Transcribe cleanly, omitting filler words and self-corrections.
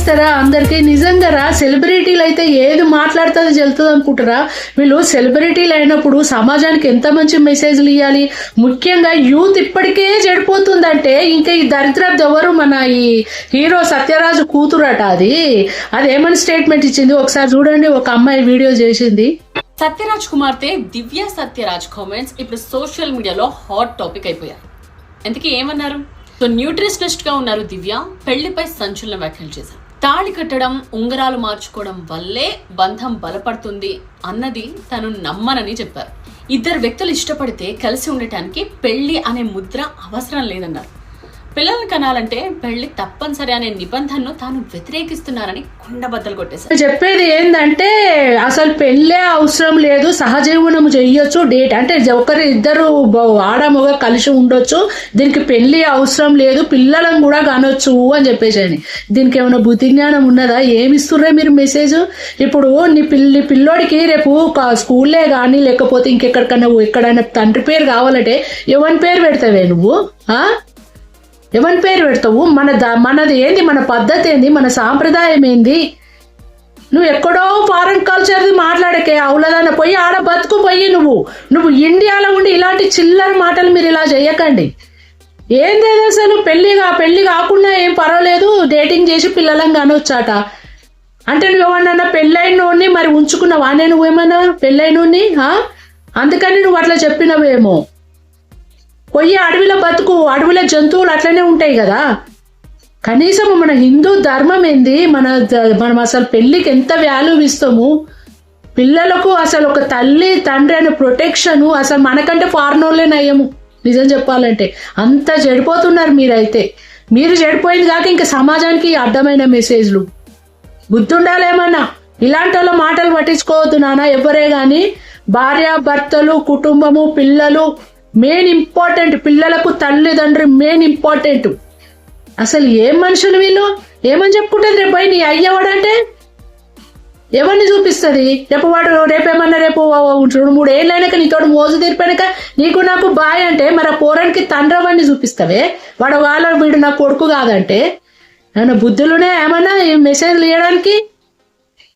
చేస్తారా అందరికి? నిజంగా రా, సెలబ్రిటీలు అయితే ఏది మాట్లాడుతుందో చెల్తుంది అనుకుంటారా? వీళ్ళు సెలబ్రిటీలు అయినప్పుడు సమాజానికి ఎంత మంచి మెసేజ్లు ఇవ్వాలి. ముఖ్యంగా యూత్ ఇప్పటికే చెడిపోతుందంటే ఇంకా ఈ దరిద్రపు ఎవరు? మన ఈ హీరో సత్యరాజు కూతురట. అది ఏమని స్టేట్మెంట్ ఇచ్చింది ఒకసారి చూడండి. ఒక అమ్మాయి వీడియో చేసింది. సత్యరాజ్ కుమార్తె దివ్య సత్యరాజ్ కామెంట్స్ ఇప్పుడు సోషల్ మీడియాలో హాట్ టాపిక్ అయిపోయారు. ఎందుకు ఏమన్నారు? సో న్యూట్రిషనిస్ట్ గా ఉన్నారు దివ్య. పెళ్లిపై సంచలన వ్యాఖ్యలు చేశారు. తాళి కట్టడం, ఉంగరాలు మార్చుకోవడం వల్లే బంధం బలపడుతుంది అన్నది తను నమ్మనని చెప్పారు. ఇద్దరు వ్యక్తులు ఇష్టపడితే కలిసి ఉండటానికి పెళ్లి అనే ముద్ర అవసరం లేదన్నారు. పిల్లల్ని కనాలంటే పెళ్లి తప్పనిసరి అనే నిబంధనను తాను వ్యతిరేకిస్తున్నారని కొండబద్దలు కొట్టేశారు. చెప్పేది ఏంటంటే అసలు పెళ్ళే అవసరం లేదు, సహజీవనం చెయ్యొచ్చు. డేట్ అంటే ఒకరి ఇద్దరు ఆడమొగ కలిసి ఉండొచ్చు, దీనికి పెళ్లి అవసరం లేదు, పిల్లలను కూడా కనొచ్చు అని చెప్పేసి. దీనికి ఏమైనా బుద్ధి జ్ఞానం ఉన్నదా? ఏమిస్తుర్రే మీరు మెసేజ్? ఇప్పుడు నీ పిల్లోడికి రేపు స్కూల్లే కానీ లేకపోతే ఇంకెక్కడికన్నా ఎక్కడైనా తండ్రి పేరు కావాలంటే ఎవరి పేరు పెడతావే నువ్వు? ఎవరి పేరు పెడతావు? మనది ఏంది? మన పద్ధతి ఏంది? మన సాంప్రదాయం ఏంది? నువ్వు ఎక్కడో ఫారెన్ కల్చర్ది మాట్లాడకే. అవులదాన పోయి ఆడ బతుకు పోయి నువ్వు ఇండియాలో ఉండి ఇలాంటి చిల్లర మాటలు మీరు ఇలా చేయకండి. ఏంది అసలు? పెళ్లి కాకుండా ఏం పర్వాలేదు, డేటింగ్ చేసి పిల్లలను కానొచ్చాట అంటే నువ్వు ఏమన్నా పెళ్ళైనోడిని మరి ఉంచుకున్నావా? నువ్వేమన్నా పెళ్ళైనోడిని? అందుకని నువ్వు అట్లా చెప్పినవేమో. పోయి అడవిలో బతుకు, అడవిలో జంతువులు అట్లనే ఉంటాయి కదా. కనీసం మన హిందూ ధర్మం ఏంది? మనం అసలు పెళ్లికి ఎంత వాల్యూ ఇస్తాము. పిల్లలకు అసలు ఒక తల్లి తండ్రి అనే ప్రొటెక్షన్ అసలు మనకంటే ఫారెనోళ్ళే నయ్యము. నిజం చెప్పాలంటే అంత చెడిపోతున్నారు మీరైతే. మీరు చెడిపోయింది కాక ఇంకా సమాజానికి అడ్డమైన మెసేజ్లు. బుద్ధి ఉండాలేమన్నా. ఇలాంటి వాళ్ళ మాటలు పట్టించుకోవద్దు నాన్న ఎవరే గాని. భార్య భర్తలు, కుటుంబము, పిల్లలు మెయిన్ ఇంపార్టెంట్. పిల్లలకు తల్లిదండ్రి మెయిన్ ఇంపార్టెంట్. అసలు ఏం మనుషులు వీళ్ళు? ఏమని చెప్పుకుంటుంది రేపు నీ అయ్యవాడంటే? ఎవరిని చూపిస్తుంది రేపు? రేపేమన్నా రేపు 2-3 ఏళ్ళైనాక నీతో మోజు తీరిపోయినాక నీకు నాకు బాయ్ అంటే మరి ఆ పోరానికి తండ్రి అవన్నీ చూపిస్తావే? వీడు నా కొడుకు కాదంటే? ఏమన్నా బుద్ధులునే ఏమన్నా ఈ మెసేజ్లు ఇవ్వడానికి?